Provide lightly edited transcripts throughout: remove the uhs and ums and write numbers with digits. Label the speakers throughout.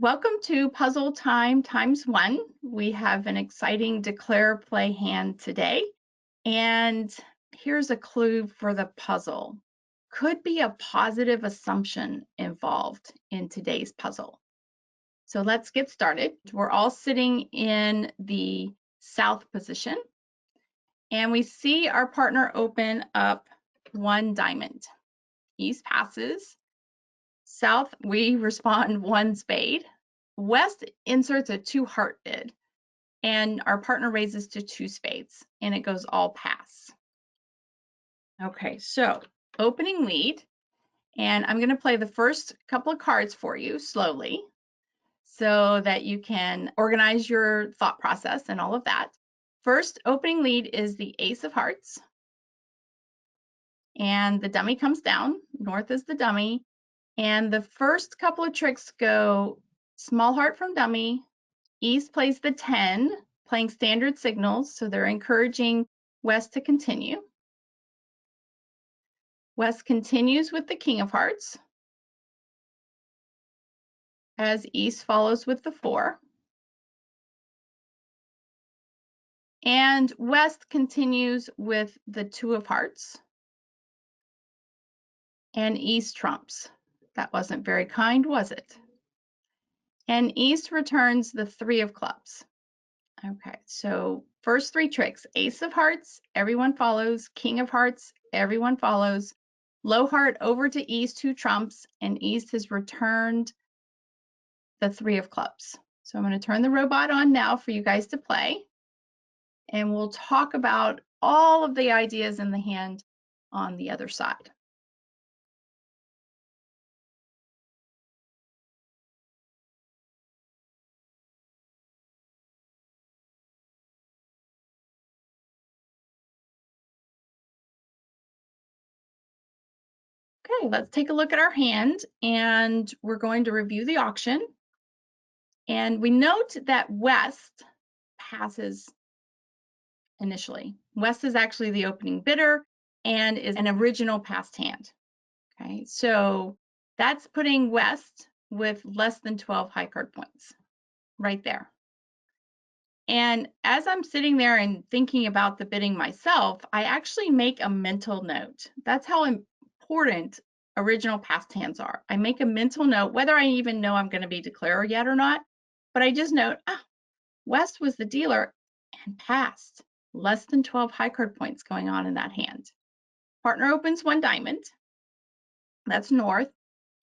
Speaker 1: Welcome to Puzzle Time ×1. We have an exciting declare play hand today. And here's a clue for the puzzle. Could be a positive assumption involved in today's puzzle. So let's get started. We're all sitting in the south position. And we see our partner open up one diamond. East passes. South, we respond one spade. West inserts a 2 heart bid, and our partner raises to 2 spades, and it goes all pass. Okay, so opening lead, and I'm going to play the first couple of cards for you slowly so that you can organize your thought process and all of that. First opening lead is the Ace of Hearts, and the dummy comes down. North is the dummy, and the first couple of tricks go small heart from dummy. East plays the 10, playing standard signals, so they're encouraging West to continue. West continues with the King of Hearts, as East follows with the 4. And West continues with the 2 of Hearts, and East trumps. That wasn't very kind, was it? And East returns the 3 of Clubs. Okay, so first 3 tricks: Ace of Hearts, everyone follows; King of Hearts, everyone follows; low heart over to East, 2 trumps, and East has returned the 3 of Clubs. So I'm going to turn the robot on now for you guys to play, and we'll talk about all of the ideas in the hand on the other side. Okay, let's take a look at our hand, and we're going to review the auction. And we note that West passes initially. West is actually the opening bidder and is an original passed hand. Okay, so that's putting West with less than 12 high card points right there. And as I'm sitting there and thinking about the bidding myself, I actually make a mental note. That's how important original passed hands are. I make a mental note, whether I even know I'm going to be declarer yet or not, but I just note, West was the dealer and passed. Less than 12 high card points going on in that hand. Partner opens 1 diamond. That's North.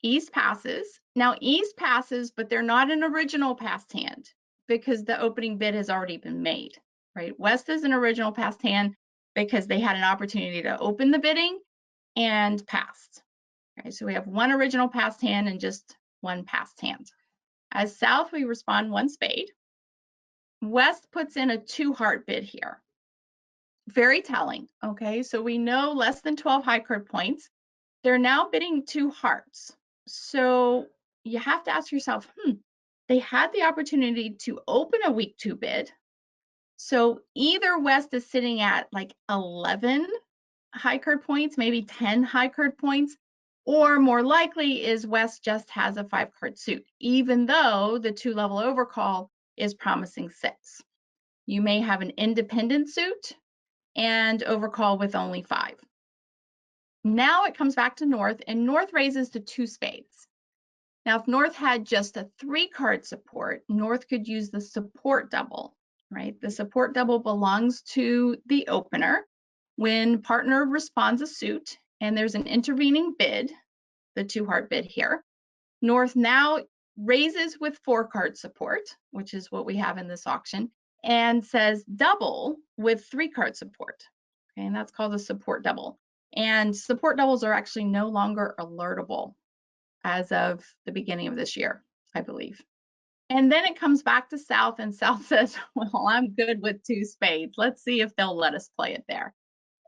Speaker 1: East passes. Now East passes, but they're not an original passed hand because the opening bid has already been made, right? West is an original passed hand because they had an opportunity to open the bidding and passed. Okay, so we have 1 original passed hand and just 1 passed hand. As South, we respond 1 spade. West puts in a 2 heart bid here. Very telling. Okay, so we know less than 12 high card points. They're now bidding 2 hearts. So you have to ask yourself, they had the opportunity to open a week 2 bid. So either West is sitting at like 11 high card points, maybe 10 high card points, or more likely is West just has a 5 card suit, even though the 2 level overcall is promising 6. You may have an independent suit and overcall with only 5. Now it comes back to North, and North raises to 2 spades. Now, if North had just a 3 card support, North could use the support double, right? The support double belongs to the opener. When partner responds a suit and there's an intervening bid, the 2 heart bid here, North now raises with 4 card support, which is what we have in this auction, and says double with 3 card support. Okay, and that's called a support double. And support doubles are actually no longer alertable as of the beginning of this year, I believe. And then it comes back to South, and South says, well, I'm good with 2 spades. Let's see if they'll let us play it there.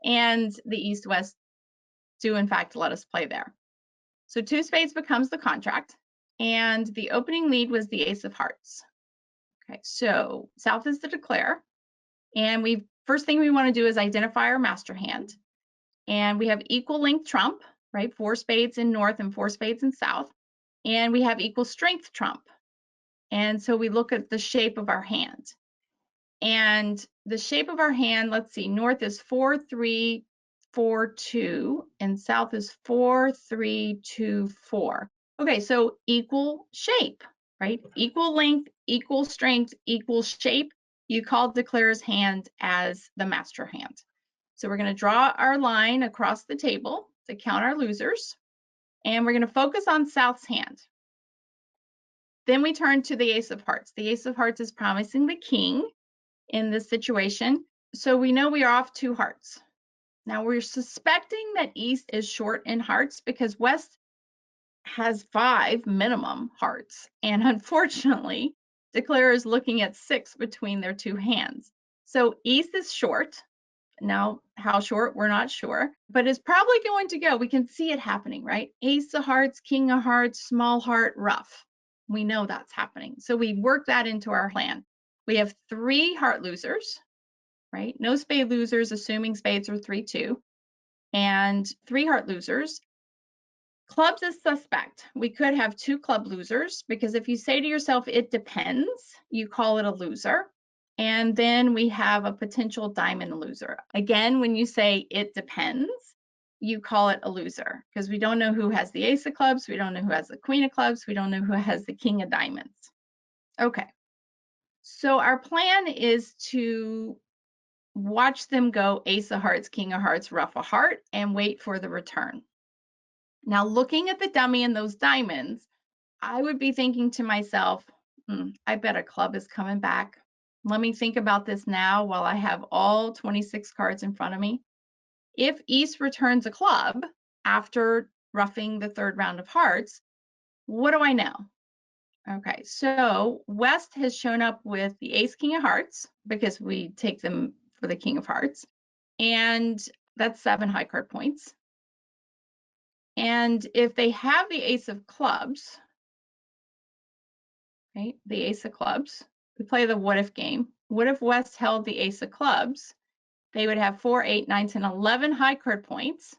Speaker 1: And the East-West do, in fact, let us play there. So 2 spades becomes the contract, and the opening lead was the Ace of Hearts. Okay, so South is the declare, and first thing we want to do is identify our master hand. And we have equal length trump, right? 4 spades in North and 4 spades in South. And we have equal strength trump. And so we look at the shape of our hand. And the shape of our hand, let's see, north is 4, 3, 4, 2, and south is 4, 3, 2, 4. Okay, so equal shape, right? Equal length, equal strength, equal shape. You call Declare's hand as the master hand. So we're going to draw our line across the table to count our losers. And we're going to focus on South's hand. Then we turn to the Ace of Hearts. The Ace of Hearts is promising the king in this situation. So we know we are off 2 hearts. Now we're suspecting that East is short in hearts because West has 5 minimum hearts. And unfortunately, Declare is looking at 6 between their 2 hands. So East is short. Now, how short, we're not sure, but it's probably going to go. We can see it happening, right? Ace of Hearts, King of Hearts, small heart, rough. We know that's happening. So we work that into our plan. We have 3 heart losers, right? No spade losers, assuming spades are 3, 2, and 3 heart losers. Clubs is suspect. We could have 2 club losers because if you say to yourself, it depends, you call it a loser. And then we have a potential diamond loser. Again, when you say it depends, you call it a loser because we don't know who has the ace of clubs, we don't know who has the queen of clubs, we don't know who has the king of diamonds. Okay, so our plan is to watch them go ace of hearts, king of hearts, rough a heart, and wait for the return. Now, looking at the dummy and those diamonds, I would be thinking to myself, I bet a club is coming back. Let me think about this now while I have all 26 cards in front of me. If East returns a club after roughing the 3rd round of hearts, what do I know? Okay, so West has shown up with the ace, king of hearts, because we take them for the king of hearts, and that's 7 high card points. And if they have the ace of clubs, right, the ace of clubs, we play the what if game. What if West held the ace of clubs? They would have 4, 8, 9, 10, 11 high card points.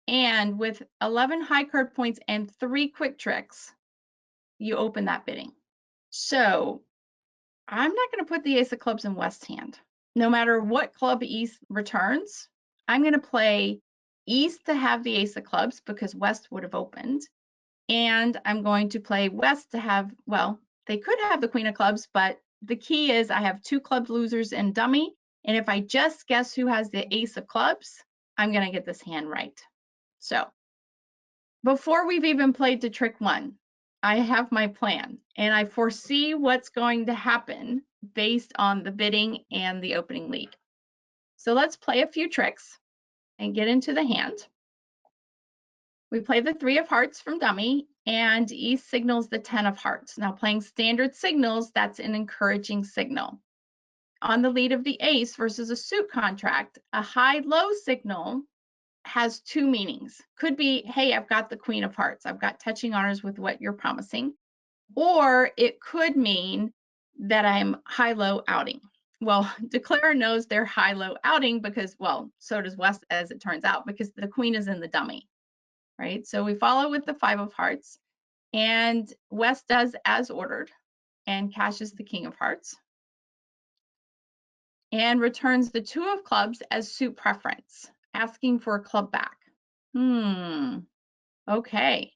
Speaker 1: And with 11 high card points and 3 quick tricks, you open that bidding. So I'm not going to put the ace of clubs in West's hand. No matter what club East returns, I'm going to play East to have the ace of clubs because West would have opened. And I'm going to play West to have, well, they could have the queen of clubs, but the key is I have 2 club losers and dummy. And if I just guess who has the ace of clubs, I'm going to get this hand right. So before we've even played to trick 1, I have my plan and I foresee what's going to happen based on the bidding and the opening lead. So let's play a few tricks and get into the hand. We play the 3 of hearts from dummy and East signals the 10 of hearts. Now playing standard signals, that's an encouraging signal. On the lead of the ace versus a suit contract, a high-low signal has 2 meanings. Could be, hey, I've got the queen of hearts. I've got touching honors with what you're promising. Or it could mean that I'm high-low outing. Well, Declare knows they're high-low outing because, well, so does West as it turns out, because the queen is in the dummy, right? So we follow with the 5 of hearts and West does as ordered and cashes the king of hearts and returns the 2 of clubs as suit preference, asking for a club back. Okay.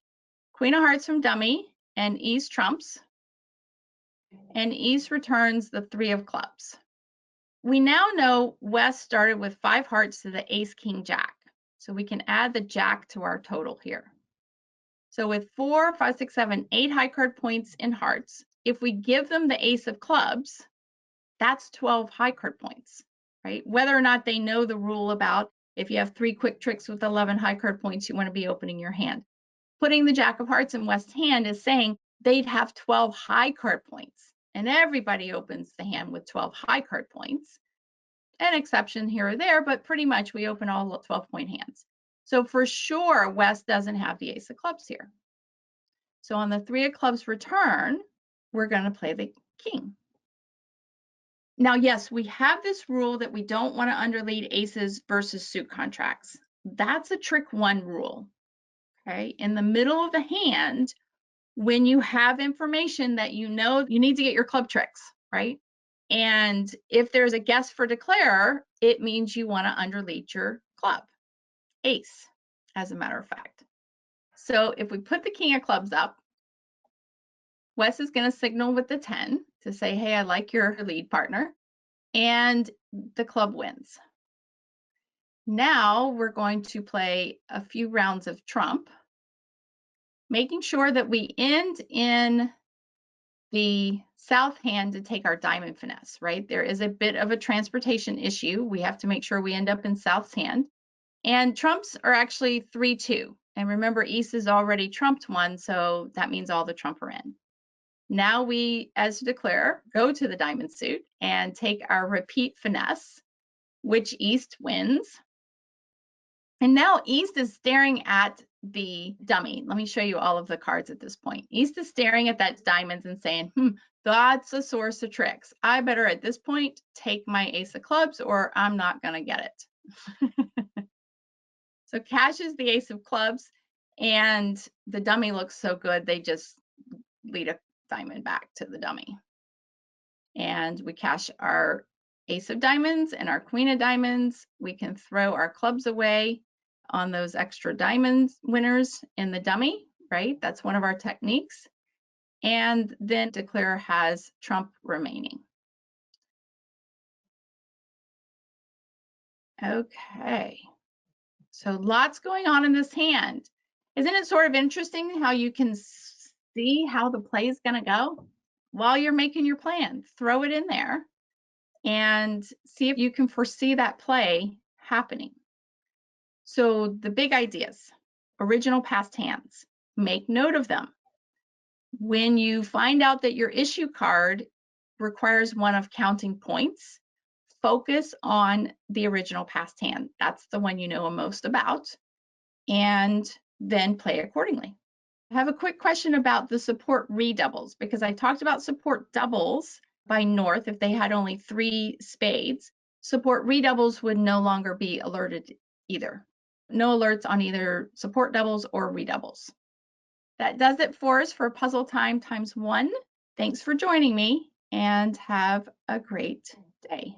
Speaker 1: Queen of hearts from dummy and East trumps. And East returns the 3 of clubs. We now know West started with 5 hearts to the ace, king, jack. So we can add the jack to our total here. So with 4, 5, 6, 7, 8 high card points in hearts, if we give them the ace of clubs, that's 12 high card points, right? Whether or not they know the rule about if you have 3 quick tricks with 11 high card points, you want to be opening your hand. Putting the jack of hearts in West's hand is saying they'd have 12 high card points, and everybody opens the hand with 12 high card points. An exception here or there, but pretty much we open all 12-point hands. So for sure, West doesn't have the ace of clubs here. So on the 3 of clubs return, we're going to play the king. Now, yes, we have this rule that we don't want to underlead aces versus suit contracts. That's a trick 1 rule. Okay, in the middle of the hand, when you have information that you know, you need to get your club tricks, right? And if there's a guess for declare, it means you want to underlead your club, ace, as a matter of fact. So if we put the king of clubs up, Wes is going to signal with the 10 to say, hey, I like your lead partner, and the club wins. Now we're going to play a few rounds of trump, making sure that we end in the south hand to take our diamond finesse, right? There is a bit of a transportation issue. We have to make sure we end up in south's hand. And trumps are actually 3-2. And remember, East is already trumped one, so that means all the trump are in. Now we, as declare, go to the diamond suit and take our repeat finesse, which East wins. And now East is staring at the dummy. Let me show you all of the cards at this point. East is staring at that diamonds and saying, that's a source of tricks. I better at this point take my ace of clubs or I'm not going to get it. So cashes the ace of clubs and the dummy looks so good, they just lead a diamond back to the dummy. And we cash our ace of diamonds and our queen of diamonds. We can throw our clubs away on those extra diamonds winners in the dummy, right? That's one of our techniques. And then declare has trump remaining. Okay, so lots going on in this hand. Isn't it sort of interesting how you can see how the play is going to go while you're making your plan? Throw it in there and see if you can foresee that play happening. So the big ideas, original past hands, make note of them. When you find out that your issue card requires one of counting points, focus on the original past hand. That's the one you know most about, and then play accordingly. I have a quick question about the support redoubles, because I talked about support doubles by North if they had only 3 spades. Support redoubles would no longer be alerted either. No alerts on either support doubles or redoubles. That does it for us for Puzzle Time ×1. Thanks for joining me and have a great day.